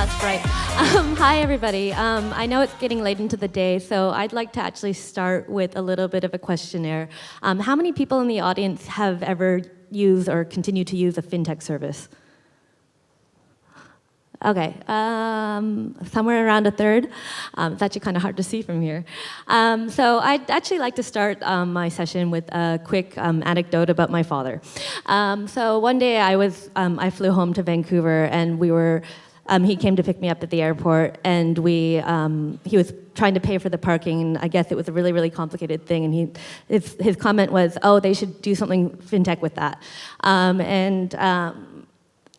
That's right. Hi, everybody. I know it's getting late into the day, so I'd like to actually start with a little bit of a questionnaire. How many people in the audience have ever used or continue to use a fintech service? Okay, somewhere around a third. It's actually kind of hard to see from here. So I'd actually like to start my session with a quick anecdote about my father. So one day I flew home to Vancouver, and he came to pick me up at the airport, and he was trying to pay for the parking, and I guess it was a really, really complicated thing, and his comment was, oh, they should do something fintech with that.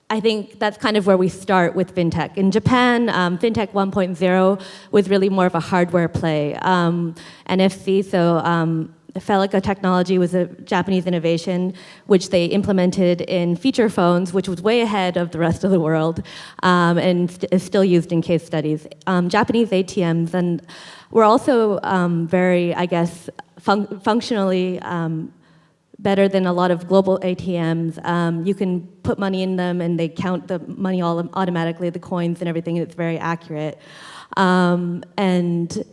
I think that's kind of where we start with fintech. In Japan, fintech 1.0 was really more of a hardware play. NFC, so Felica technology was a Japanese innovation, which they implemented in feature phones, which was way ahead of the rest of the world, and is still used in case studies. Japanese ATMs and were also very, I guess, functionally better than a lot of global ATMs. You can put money in them and they count the money all automatically, the coins and everything, and it's very accurate. And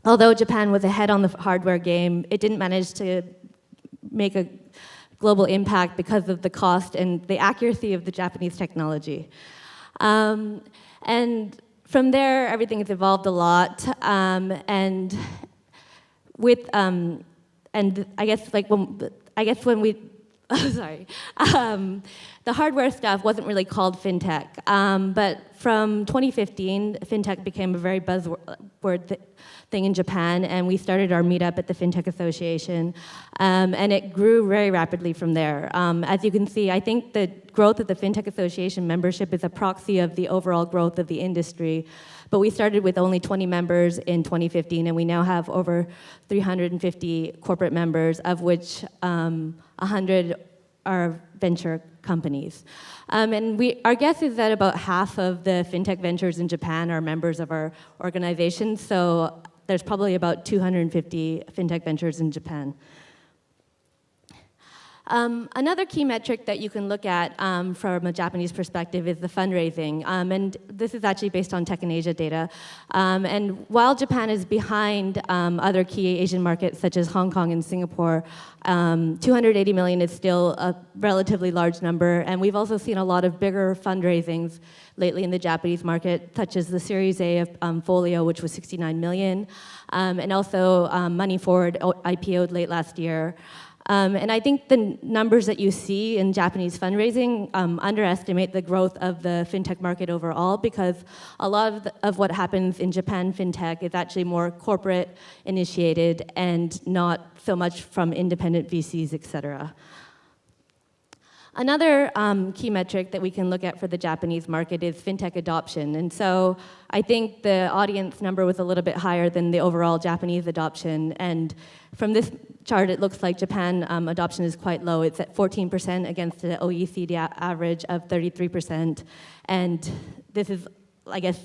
although Japan was ahead on the hardware game, it didn't manage to make a global impact because of the cost and the accuracy of the Japanese technology. And from there, everything has evolved a lot. And I guess when we, sorry, the hardware stuff wasn't really called fintech, but from 2015, fintech became a very buzzword thing in Japan, and we started our meetup at the Fintech Association, and it grew very rapidly from there. As you can see, I think the growth of the Fintech Association membership is a proxy of the overall growth of the industry. But we started with only 20 members in 2015, and we now have over 350 corporate members, of which 100 are venture companies. And our guess is that about half of the fintech ventures in Japan are members of our organization, so there's probably about 250 fintech ventures in Japan. Another key metric that you can look at from a Japanese perspective is the fundraising, and this is actually based on Tech in Asia data. And while Japan is behind other key Asian markets such as Hong Kong and Singapore, 280 million is still a relatively large number, and we've also seen a lot of bigger fundraisings lately in the Japanese market, such as the Series A of Folio, which was 69 million, and also Money Forward IPO'd late last year. And I think the numbers that you see in Japanese fundraising underestimate the growth of the fintech market overall, because a lot of what happens in Japan fintech is actually more corporate initiated and not so much from independent VCs, et cetera. Another key metric that we can look at for the Japanese market is fintech adoption. And so I think the audience number was a little bit higher than the overall Japanese adoption. And from this chart, it looks like Japan adoption is quite low. It's at 14% against the OECD average of 33%. And this is, I guess,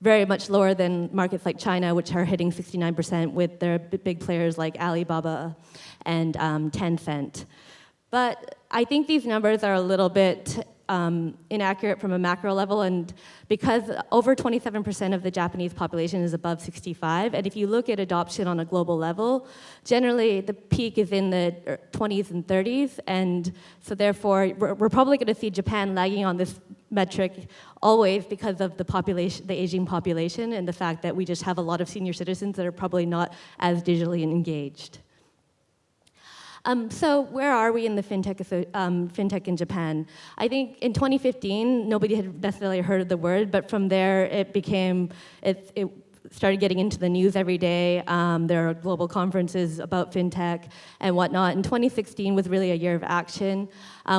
very much lower than markets like China, which are hitting 69% with their big players like Alibaba and Tencent. But I think these numbers are a little bit inaccurate from a macro level, and because over 27% of the Japanese population is above 65, and if you look at adoption on a global level, generally the peak is in the 20s and 30s, and so therefore we're probably going to see Japan lagging on this metric always because of the population, the aging population, and the fact that we just have a lot of senior citizens that are probably not as digitally engaged. So where are we in the fintech in Japan? I think in 2015, nobody had necessarily heard of the word, but from there it started getting into the news every day. There are global conferences about fintech and whatnot. And 2016 was really a year of action.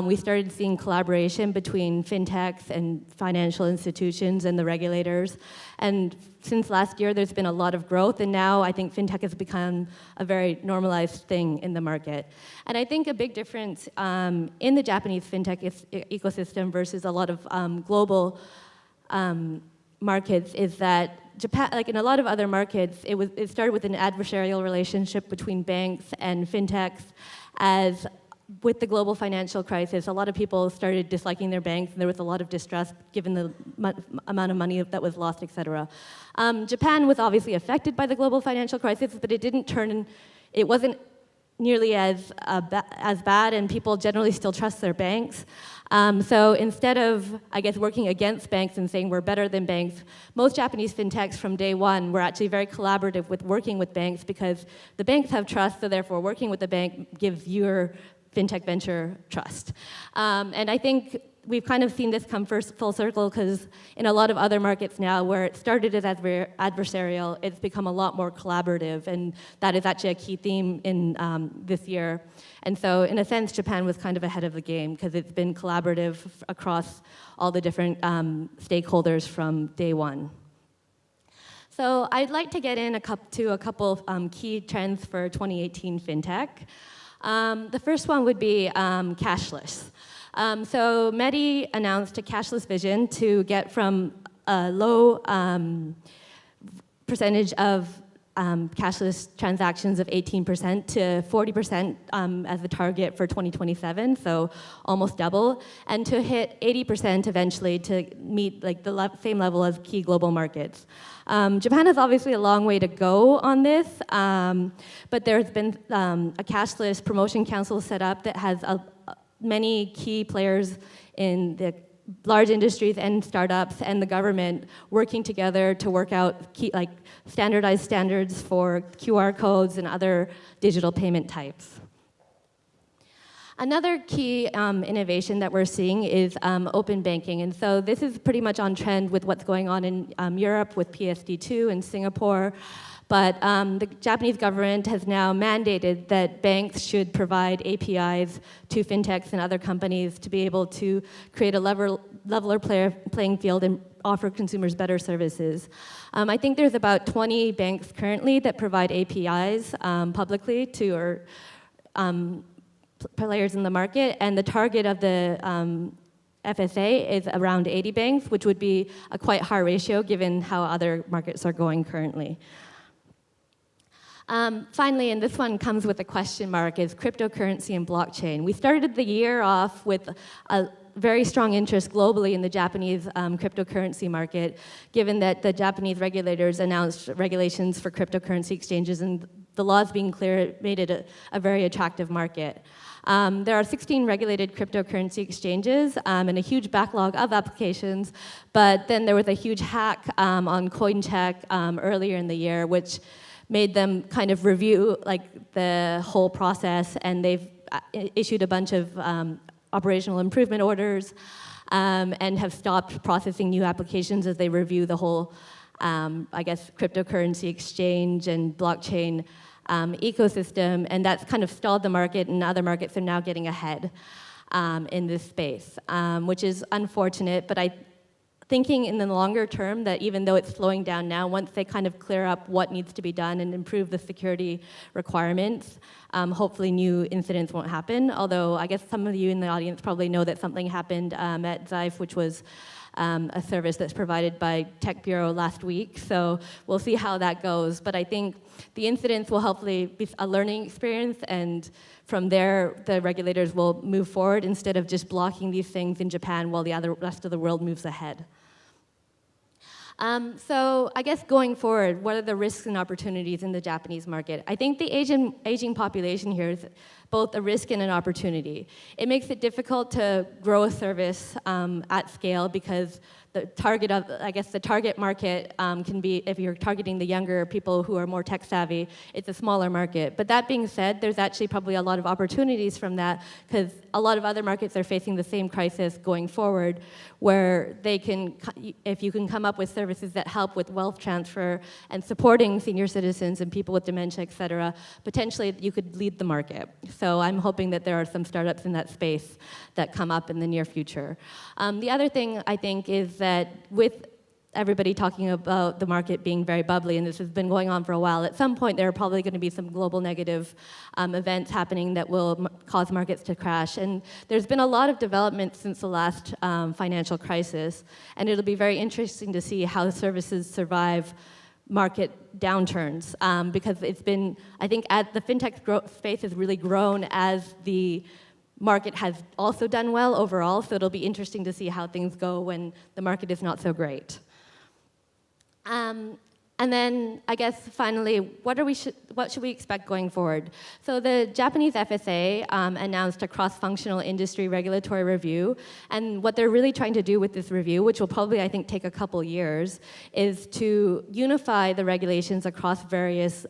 We started seeing collaboration between fintechs and financial institutions and the regulators. And since last year, there's been a lot of growth, and now I think fintech has become a very normalized thing in the market. And I think a big difference in the Japanese fintech ecosystem versus a lot of global markets is that Japan, like in a lot of other markets, it started with an adversarial relationship between banks and fintechs as with the global financial crisis, a lot of people started disliking their banks, and there was a lot of distress given the amount of money that was lost, et cetera. Japan was obviously affected by the global financial crisis, but it wasn't nearly as bad, and people generally still trust their banks. So instead of, I guess, working against banks and saying we're better than banks, most Japanese fintechs from day one were actually very collaborative with working with banks, because the banks have trust, so therefore working with the bank gives your fintech venture trust. And I think we've kind of seen this come full circle, because in a lot of other markets now, where it started as adversarial, it's become a lot more collaborative, and that is actually a key theme in this year. And so in a sense, Japan was kind of ahead of the game, because it's been collaborative across all the different stakeholders from day one. So I'd like to get in to a couple of key trends for 2018 fintech. The first one would be cashless. So Medi announced a cashless vision to get from a low percentage of cashless transactions of 18% to 40% as the target for 2027, so almost double, and to hit 80% eventually to meet like the same level as key global markets. Japan has obviously a long way to go on this, but there's been a cashless promotion council set up that has many key players in the large industries and startups and the government working together to work out standardized standards for QR codes and other digital payment types. Another key innovation that we're seeing is open banking. And so this is pretty much on trend with what's going on in Europe with PSD2 and Singapore. But the Japanese government has now mandated that banks should provide APIs to fintechs and other companies to be able to create a leveler playing field and offer consumers better services. I think there's about 20 banks currently that provide APIs publicly to players in the market, and the target of the FSA is around 80 banks, which would be a quite high ratio given how other markets are going currently. Finally, and this one comes with a question mark, is cryptocurrency and blockchain. We started the year off with a very strong interest globally in the Japanese cryptocurrency market, given that the Japanese regulators announced regulations for cryptocurrency exchanges, and the laws being clear, it made it a very attractive market. There are 16 regulated cryptocurrency exchanges and a huge backlog of applications, but then there was a huge hack on CoinCheck earlier in the year, which made them kind of review the whole process, and they've issued a bunch of operational improvement orders and have stopped processing new applications as they review the whole, cryptocurrency exchange and blockchain ecosystem, and that's kind of stalled the market, and other markets are now getting ahead in this space, which is unfortunate, but thinking in the longer term that even though it's slowing down now, once they kind of clear up what needs to be done and improve the security requirements, hopefully new incidents won't happen. Although I guess some of you in the audience probably know that something happened at Xife, which was a service that's provided by Tech Bureau last week. So we'll see how that goes. But I think the incidents will hopefully be a learning experience, and from there, the regulators will move forward instead of just blocking these things in Japan while the rest of the world moves ahead. So I guess going forward, what are the risks and opportunities in the Japanese market? I think the aging population here is both a risk and an opportunity. It makes it difficult to grow a service at scale, because the target market can be, if you're targeting the younger people who are more tech savvy, it's a smaller market. But that being said, there's actually probably a lot of opportunities from that, because a lot of other markets are facing the same crisis going forward, where if you can come up with services that help with wealth transfer and supporting senior citizens and people with dementia, et cetera, potentially you could lead the market. So I'm hoping that there are some startups in that space that come up in the near future. The other thing I think is that with everybody talking about the market being very bubbly, and this has been going on for a while, at some point there are probably going to be some global negative events happening that will cause markets to crash. And there's been a lot of development since the last financial crisis, and it'll be very interesting to see how services survive market downturns, because it's been, I think, the fintech space has really grown as the market has also done well overall, so it'll be interesting to see how things go when the market is not so great. And then, I guess, finally, what should we expect going forward? So the Japanese FSA announced a cross-functional industry regulatory review, and what they're really trying to do with this review, which will probably, I think, take a couple years, is to unify the regulations across various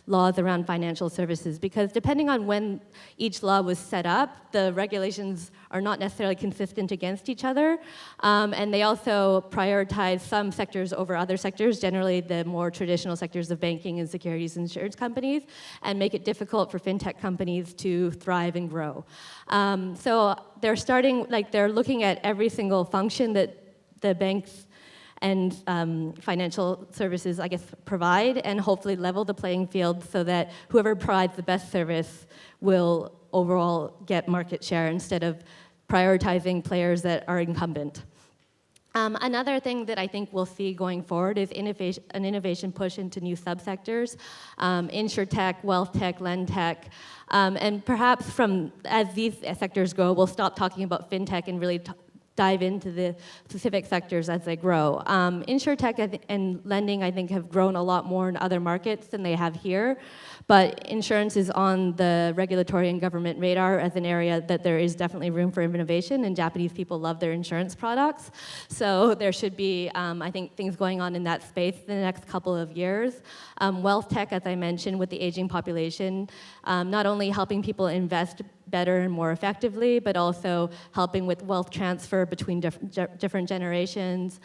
laws around financial services, because depending on when each law was set up, the regulations are not necessarily consistent against each other, and they also prioritize some sectors over other sectors, generally the more traditional sectors of banking and securities and insurance companies, and make it difficult for fintech companies to thrive and grow. So they're looking at every single function that the banks and financial services, I guess, provide, and hopefully level the playing field so that whoever provides the best service will overall get market share instead of prioritizing players that are incumbent. Another thing that I think we'll see going forward is an innovation push into new subsectors, insurtech, wealth tech, lend tech, and perhaps as these sectors grow, we'll stop talking about fintech and really dive into the specific sectors as they grow. Insurtech and lending, I think, have grown a lot more in other markets than they have here, but insurance is on the regulatory and government radar as an area that there is definitely room for innovation, and Japanese people love their insurance products. So there should be, I think, things going on in that space in the next couple of years. Wealth tech, as I mentioned, with the aging population, not only helping people invest better and more effectively, but also helping with wealth transfer between different generations,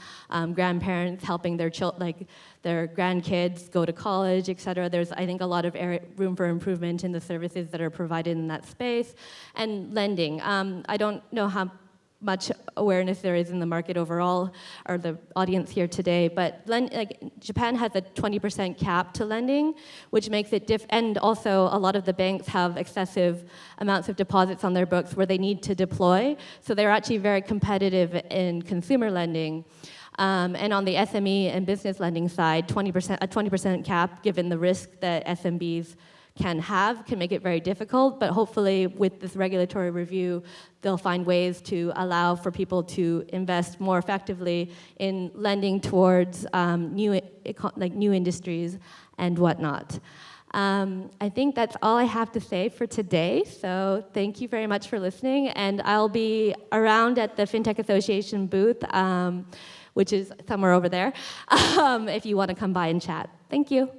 grandparents helping their grandkids go to college, et cetera. There's, I think, a lot of room for improvement in the services that are provided in that space. And lending. I don't know how much awareness there is in the market overall, or the audience here today, but Japan has a 20% cap to lending, which makes it and also a lot of the banks have excessive amounts of deposits on their books where they need to deploy, so they're actually very competitive in consumer lending. And on the SME and business lending side, a 20% cap, given the risk that SMBs can make it very difficult, but hopefully with this regulatory review, they'll find ways to allow for people to invest more effectively in lending towards new industries and whatnot. I think that's all I have to say for today, so thank you very much for listening, and I'll be around at the Fintech Association booth, which is somewhere over there, if you want to come by and chat. Thank you.